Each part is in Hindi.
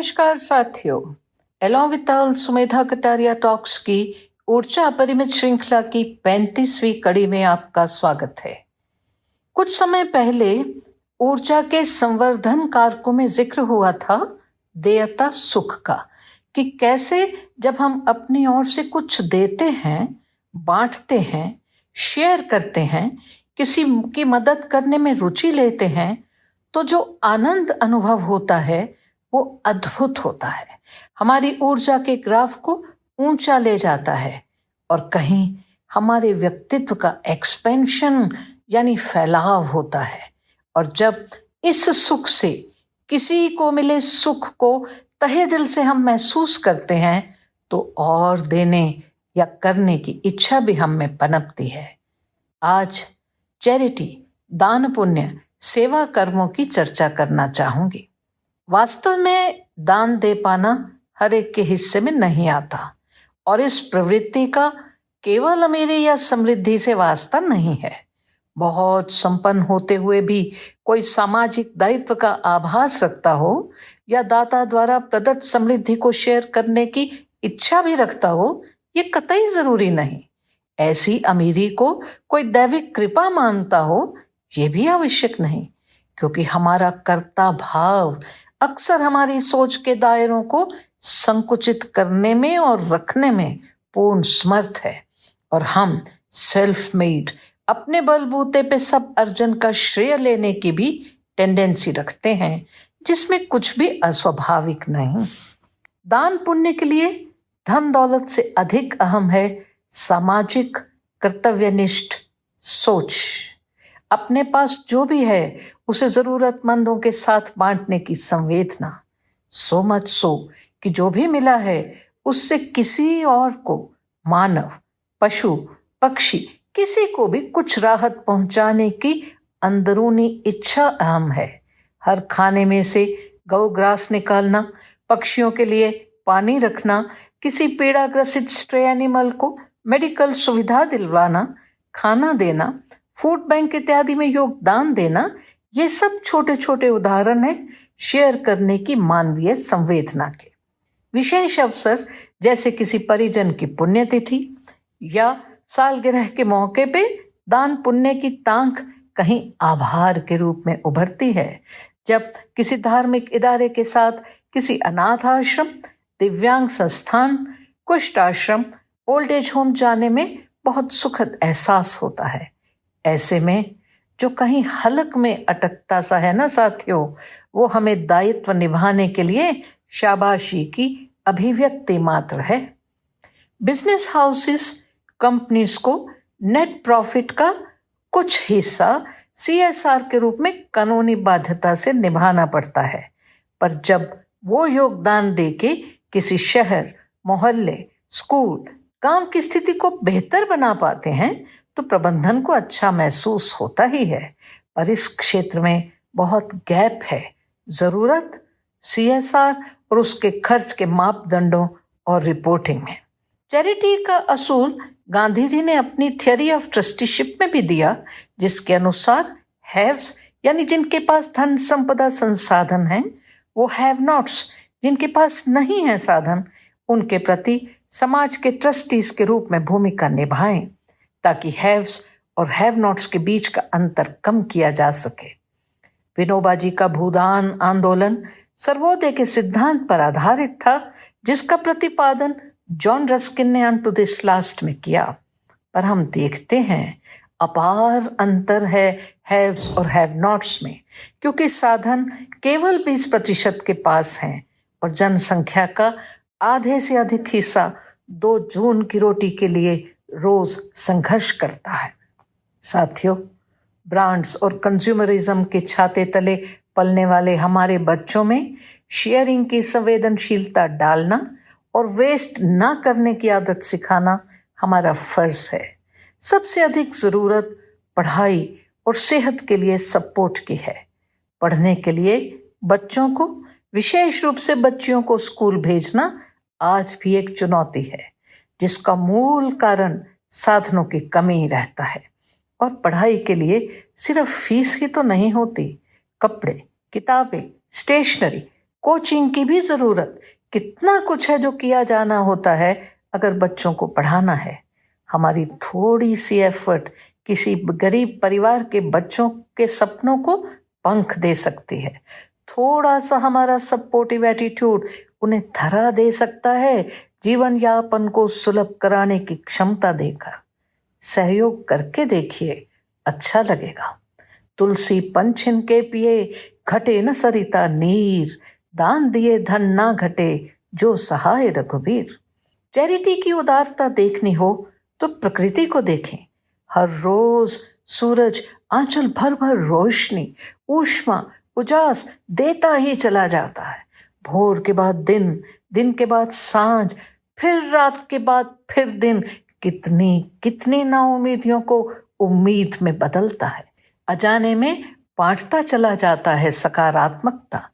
नमस्कार साथियों, एलोविताल सुमेधा कटारिया टॉक्स की ऊर्जा अपरिमित श्रृंखला की 35वीं कड़ी में आपका स्वागत है। कुछ समय पहले ऊर्जा के संवर्धन कारकों में जिक्र हुआ था देयता सुख का, कि कैसे जब हम अपनी ओर से कुछ देते हैं, बांटते हैं, शेयर करते हैं, किसी की मदद करने में रुचि लेते हैं, तो जो आनंद अनुभव होता है वो अद्भुत होता है। हमारी ऊर्जा के ग्राफ को ऊंचा ले जाता है और कहीं हमारे व्यक्तित्व का एक्सपेंशन यानी फैलाव होता है। और जब इस सुख से किसी को मिले सुख को तहे दिल से हम महसूस करते हैं तो और देने या करने की इच्छा भी हम में पनपती है। आज चैरिटी, दान पुण्य, सेवा कर्मों की चर्चा करना चाहूंगी। वास्तव में दान दे पाना हर एक के हिस्से में नहीं आता और इस प्रवृत्ति का केवल अमीरी या समृद्धि से वास्ता नहीं है। बहुत संपन्न होते हुए भी कोई सामाजिक दायित्व का आभास रखता हो या दाता द्वारा प्रदत्त समृद्धि को शेयर करने की इच्छा भी रखता हो, ये कतई जरूरी नहीं। ऐसी अमीरी को कोई दैविक कृपा मानता हो, ये भी आवश्यक नहीं, क्योंकि हमारा कर्ता भाव अक्सर हमारी सोच के दायरों को संकुचित करने में और रखने में पूर्ण समर्थ है और हम सेल्फ मेड, अपने बलबूते पे सब अर्जन का श्रेय लेने की भी टेंडेंसी रखते हैं, जिसमें कुछ भी अस्वाभाविक नहीं। दान पुण्य के लिए धन दौलत से अधिक अहम है सामाजिक कर्तव्यनिष्ठ सोच। अपने पास जो भी है उसे जरूरतमंदों के साथ बांटने की संवेदना, सो मच सो कि जो भी मिला है उससे किसी और को, मानव, पशु, पक्षी, किसी को भी कुछ राहत पहुंचाने की अंदरूनी इच्छा अहम है। हर खाने में से गौ ग्रास निकालना, पक्षियों के लिए पानी रखना, किसी पीड़ाग्रसित स्ट्रे एनिमल को मेडिकल सुविधा दिलवाना, खाना देना, फूड बैंक इत्यादि में योगदान देना, ये सब छोटे छोटे उदाहरण हैं शेयर करने की मानवीय संवेदना के। विशेष अवसर जैसे किसी परिजन की पुण्यतिथि या सालगिरह के मौके पे दान पुण्य की तांग कहीं आभार के रूप में उभरती है। जब किसी धार्मिक इदारे के साथ किसी अनाथ आश्रम, दिव्यांग संस्थान, कुष्ठ आश्रम, ओल्ड एज होम जाने में बहुत सुखद एहसास होता है। ऐसे में जो कहीं हलक में अटकता सा है ना साथियों, वो हमें दायित्व निभाने के लिए शाबाशी की अभिव्यक्ति मात्र है। बिजनेस हाउसेस, कंपनीज को नेट प्रॉफिट का कुछ हिस्सा CSR के रूप में कानूनी बाध्यता से निभाना पड़ता है, पर जब वो योगदान देके किसी शहर, मोहल्ले, स्कूल, गांव की स्थिति को बेहतर बना पाते हैं तो प्रबंधन को अच्छा महसूस होता ही है। पर इस क्षेत्र में बहुत गैप है। जरूरत CSR और उसके खर्च के मापदंडों और रिपोर्टिंग में। चैरिटी का असूल गांधी जी ने अपनी थियरी ऑफ ट्रस्टीशिप में भी दिया, जिसके अनुसार हैव्स यानी जिनके पास धन संपदा संसाधन हैं, वो हैव नॉट्स जिनके पास नहीं है साधन, उनके प्रति समाज के ट्रस्टीज के रूप में भूमिका निभाएं, ताकि हैव्स और हैव नॉट्स के बीच का अंतर कम किया जा सके। विनोबा जी का भूदान आंदोलन सर्वोदय के सिद्धांत पर आधारित था, जिसका प्रतिपादन जॉन रस्किन ने अनटू दिस लास्ट में किया। पर हम देखते हैं अपार अंतर है हैव्स और हैव नॉट्स में, क्योंकि साधन केवल 20% के पास हैं और जनसंख्या का आधे से अधिक हिस्सा 2 जून की रोटी के लिए रोज संघर्ष करता है। साथियों, ब्रांड्स और कंज्यूमरिज्म के छाते तले पलने वाले हमारे बच्चों में शेयरिंग की संवेदनशीलता डालना और वेस्ट ना करने की आदत सिखाना हमारा फर्ज है। सबसे अधिक जरूरत पढ़ाई और सेहत के लिए सपोर्ट की है। पढ़ने के लिए बच्चों को, विशेष रूप से बच्चियों को स्कूल भेजना आज भी एक चुनौती है, जिसका मूल कारण साधनों की कमी रहता है। और पढ़ाई के लिए सिर्फ फीस ही तो नहीं होती, कपड़े, किताबें, स्टेशनरी, कोचिंग की भी जरूरत, कितना कुछ है जो किया जाना होता है अगर बच्चों को पढ़ाना है। हमारी थोड़ी सी एफर्ट किसी गरीब परिवार के बच्चों के सपनों को पंख दे सकती है। थोड़ा सा हमारा सपोर्टिव एटीट्यूड उन्हें धरा दे सकता है, जीवन यापन को सुलभ कराने की क्षमता देकर। सहयोग करके देखिए, अच्छा लगेगा। तुलसी पंछिन के पिए, घटे न सरिता नीर, दान दिए धन ना घटे, जो सहाय रघुबीर। चैरिटी की उदारता देखनी हो तो प्रकृति को देखें। हर रोज सूरज आंचल भर भर रोशनी, ऊष्मा, उजास देता ही चला जाता है। भोर के बाद दिन, दिन के बाद सांझ, फिर रात के बाद फिर दिन, कितनी कितनी नाउम्मीदियों को उम्मीद में बदलता है। अजाने में बांटता चला जाता है सकारात्मकता।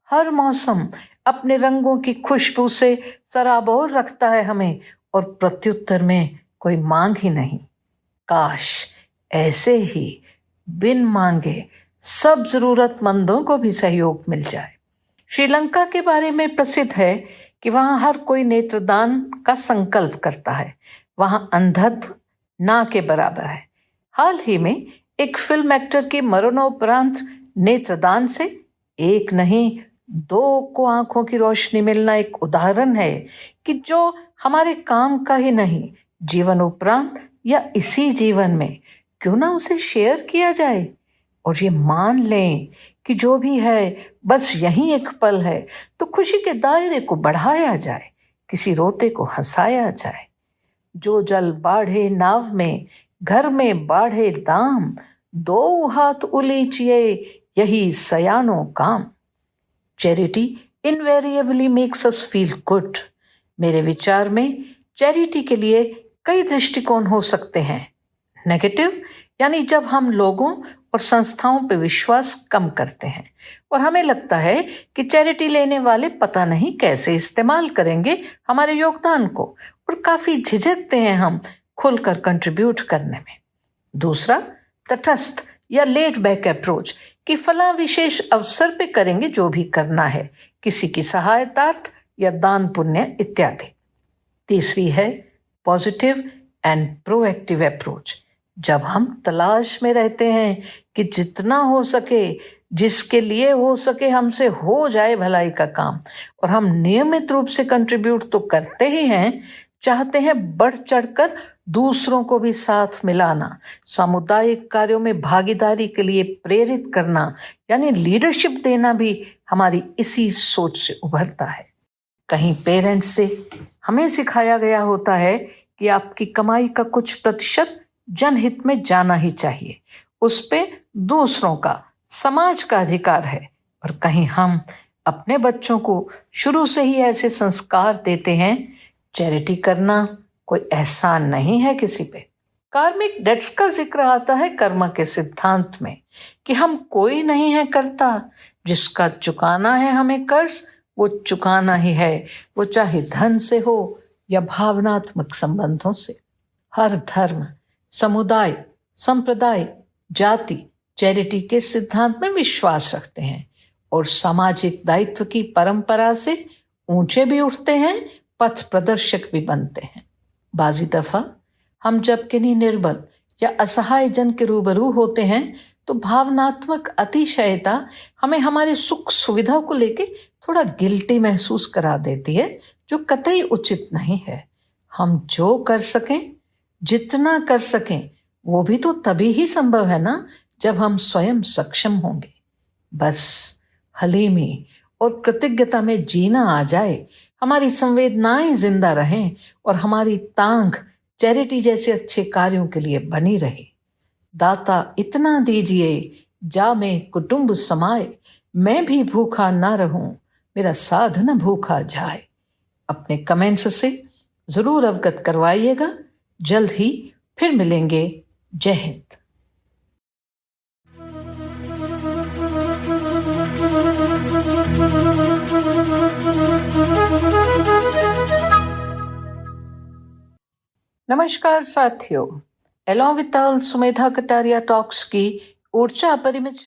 हर मौसम अपने रंगों की खुशबू से सराबोर रखता है हमें, और प्रत्युत्तर में कोई मांग ही नहीं। काश ऐसे ही बिन मांगे सब जरूरतमंदों को भी सहयोग मिल जाए। श्रीलंका के बारे में प्रसिद्ध है कि वहां हर कोई नेत्रदान का संकल्प करता है। वहां अंधत्व ना के बराबर है। हाल ही में एक फिल्म एक्टर की मरणोपरांत नेत्रदान से एक नहीं 2 को आंखों की रोशनी मिलना एक उदाहरण है कि जो हमारे काम का ही नहीं, जीवन उपरांत या इसी जीवन में क्यों ना उसे शेयर किया जाए, और ये मान लें कि जो भी है बस यही एक पल है, तो खुशी के दायरे को बढ़ाया जाए, किसी रोते को हंसाया जाए। जो जल बाढ़े नाव में, घर में बाढ़े दाम, 2 हाथ उलीचिए यही सयानो काम। Charity invariably makes us feel good. मेरे विचार में चैरिटी के लिए कई दृष्टिकोण हो सकते हैं। नेगेटिव यानी जब हम लोगों और संस्थाओं पर विश्वास कम करते हैं और हमें लगता है कि चैरिटी लेने वाले पता नहीं कैसे इस्तेमाल करेंगे हमारे योगदान को, और काफी झिझकते हैं हम खुलकर कंट्रीब्यूट करने में। दूसरा, तटस्थ या लेट बैक अप्रोच कि फला विशेष अवसर पे करेंगे जो भी करना है, किसी की सहायतार्थ या दान पुण्य इत्यादि। तीसरी है पॉजिटिव एंड प्रोएक्टिव अप्रोच, जब हम तलाश में रहते हैं कि जितना हो सके, जिसके लिए हो सके हमसे हो जाए भलाई का काम, और हम नियमित रूप से कंट्रीब्यूट तो करते ही हैं, चाहते हैं बढ़ चढ़कर दूसरों को भी साथ मिलाना, सामुदायिक कार्यों में भागीदारी के लिए प्रेरित करना, यानी लीडरशिप देना भी हमारी इसी सोच से उभरता है। कहीं पेरेंट्स से हमें सिखाया गया होता है कि आपकी कमाई का कुछ प्रतिशत जनहित में जाना ही चाहिए, उस पे दूसरों का, समाज का अधिकार है। और कहीं हम अपने बच्चों को शुरू से ही ऐसे संस्कार देते हैं, चैरिटी करना कोई एहसान नहीं है किसी पे। कार्मिक डेट्स का जिक्र आता है कर्म के सिद्धांत में कि हम कोई नहीं है करता, जिसका चुकाना है हमें कर्ज वो चुकाना ही है, वो चाहे धन से हो या भावनात्मक संबंधों से। हर धर्म, समुदाय, संप्रदाय, जाति चैरिटी के सिद्धांत में विश्वास रखते हैं और सामाजिक दायित्व की परंपरा से ऊंचे भी उठते हैं, पथ प्रदर्शक भी बनते हैं। बाजी दफा हम जब किन्हीं निर्बल या असहाय जन के रूबरू होते हैं तो भावनात्मक अतिशयता हमें हमारे सुख सुविधा को लेके थोड़ा गिल्टी महसूस करा देती है, जो कतई उचित नहीं है। हम जो कर सकें, जितना कर सकें, वो भी तो तभी ही संभव है ना जब हम स्वयं सक्षम होंगे। बस हलीमी और कृतज्ञता में जीना आ जाए, हमारी संवेदनाएं जिंदा रहें और हमारी तांग चैरिटी जैसे अच्छे कार्यों के लिए बनी रहे। दाता इतना दीजिए जा में कुटुंब समाए, मैं भी भूखा ना रहूं, मेरा साध न भूखा जाए। अपने कमेंट्स से जरूर अवगत करवाइएगा। जल्द ही फिर मिलेंगे। जय हिंद। नमस्कार साथियों, along with Sumedha Kataria talks की ऊर्जा अपरिमित